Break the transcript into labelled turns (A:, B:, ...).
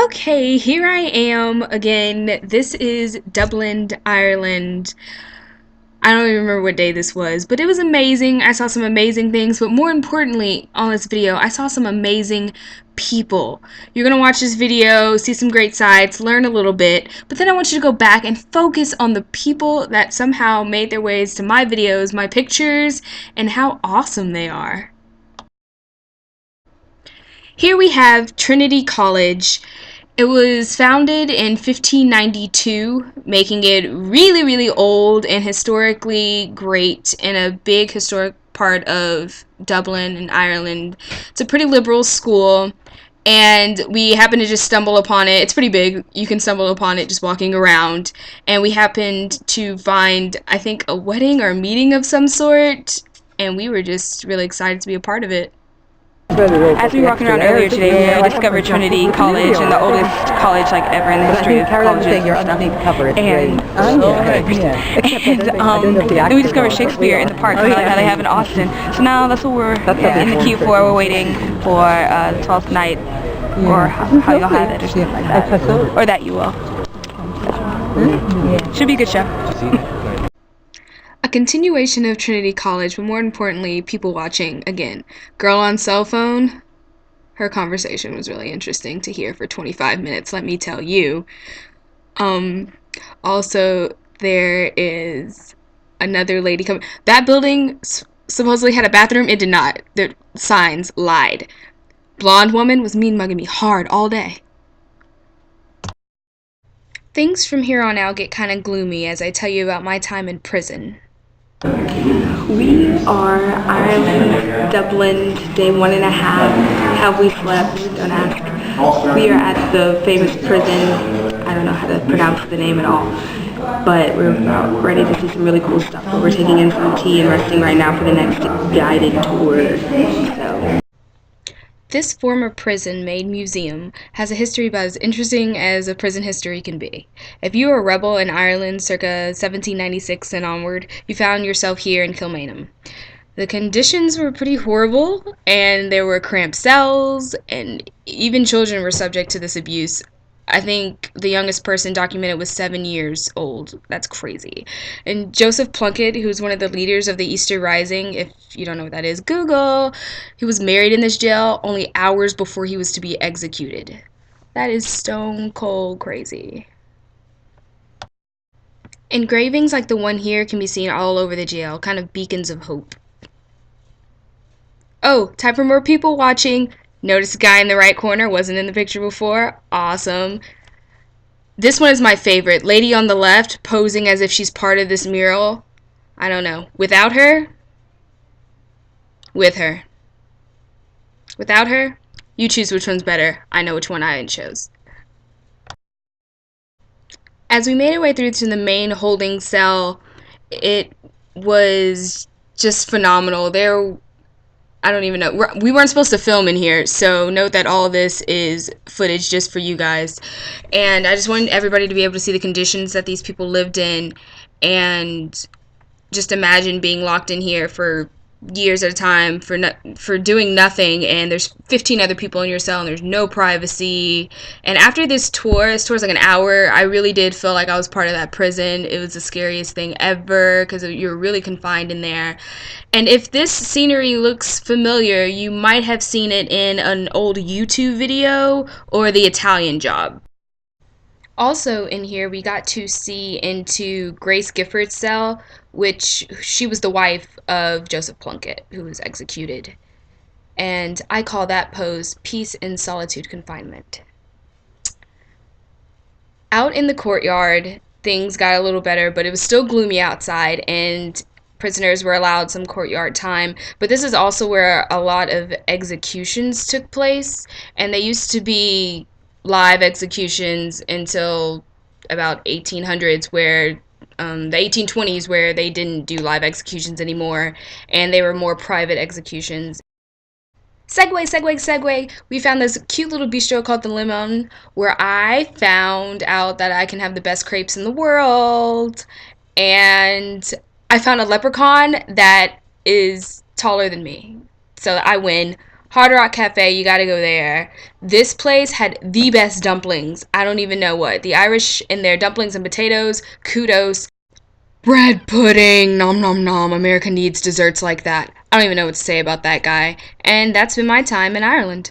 A: Okay, here I am again. This is Dublin, Ireland. I don't even remember what day this was, but it was amazing. I saw some amazing things, but more importantly, on this video, I saw some amazing people. You're gonna watch this video, see some great sights, learn a little bit, but then I want you to go back and focus on the people that somehow made their ways to my videos, my pictures, and how awesome they are. Here we have Trinity College. It was founded in 1592, making it really, really old and historically great in a big historic part of Dublin and Ireland. It's a pretty liberal school, and we happened to just stumble upon it. It's pretty big. You can stumble upon it just walking around. And we happened to find, I think, a wedding or a meeting of some sort, and we were just really excited to be a part of it.
B: As we were walking around earlier today, we discovered Trinity College, and the oldest college ever in the history of colleges. Then we discovered Shakespeare in the park, kind of like how they have in Austin. So now that's what we're in the queue for. We're waiting for the 12th night, or how you'll have it, or something like that, or that you will. Should be a good show.
A: A continuation of Trinity College, but more importantly, people watching. Again, girl on cell phone. Her conversation was really interesting to hear for 25 minutes, let me tell you. Also, there is another lady coming. That building supposedly had a bathroom. It did not. The signs lied. Blonde woman was mean mugging me hard all day. Things from here on out get kind of gloomy as I tell you about my time in prison.
B: We are Ireland, Dublin, day 1.5. Have we slept? Don't ask. We are at the famous prison. I don't know how to pronounce the name at all. But we're about ready to see some really cool stuff. But we're taking in some tea and resting right now for the next guided tour. So.
A: This former prison-made museum has a history about as interesting as a prison history can be. If you were a rebel in Ireland circa 1796 and onward, you found yourself here in Kilmainham. The conditions were pretty horrible, and there were cramped cells, and even children were subject to this abuse. I think the youngest person documented was 7 years old. That's crazy. And Joseph Plunkett, who's one of the leaders of the Easter Rising, if you don't know what that is, Google. He was married in this jail only hours before he was to be executed. That is stone cold crazy. Engravings like the one here can be seen all over the jail, kind of beacons of hope. Oh, time for more people watching. Notice the guy in the right corner wasn't in the picture before. Awesome. This one is my favorite. Lady on the left posing as if she's part of this mural. I don't know. Without her? With her. Without her? You choose which one's better. I know which one I chose. As we made our way through to the main holding cell, it was just phenomenal. I don't even know. We weren't supposed to film in here, so note that all of this is footage just for you guys. And I just wanted everybody to be able to see the conditions that these people lived in, and just imagine being locked in here for years at a time for doing nothing, and there's 15 other people in your cell and there's no privacy. And after this tour's like an hour, I really did feel like I was part of that prison. It was the scariest thing ever because you're really confined in there. And if this scenery looks familiar, you might have seen it in an old YouTube video or The Italian Job. Also in here, we got to see into Grace Gifford's cell, which she was the wife of Joseph Plunkett, who was executed. And I call that pose peace in solitude confinement. Out in the courtyard, things got a little better, but it was still gloomy outside, and prisoners were allowed some courtyard time. But this is also where a lot of executions took place, and they used to be live executions until about 1800s, where the 1820s, where they didn't do live executions anymore, and they were more private executions. Segue. We found this cute little bistro called the Lemon, where I found out that I can have the best crepes in the world. And I found a leprechaun that is taller than me. So I win. Hard Rock Cafe, you gotta go there. This place had the best dumplings. I don't even know what. The Irish in their dumplings and potatoes, kudos. Bread pudding, nom nom nom. America needs desserts like that. I don't even know what to say about that guy. And that's been my time in Ireland.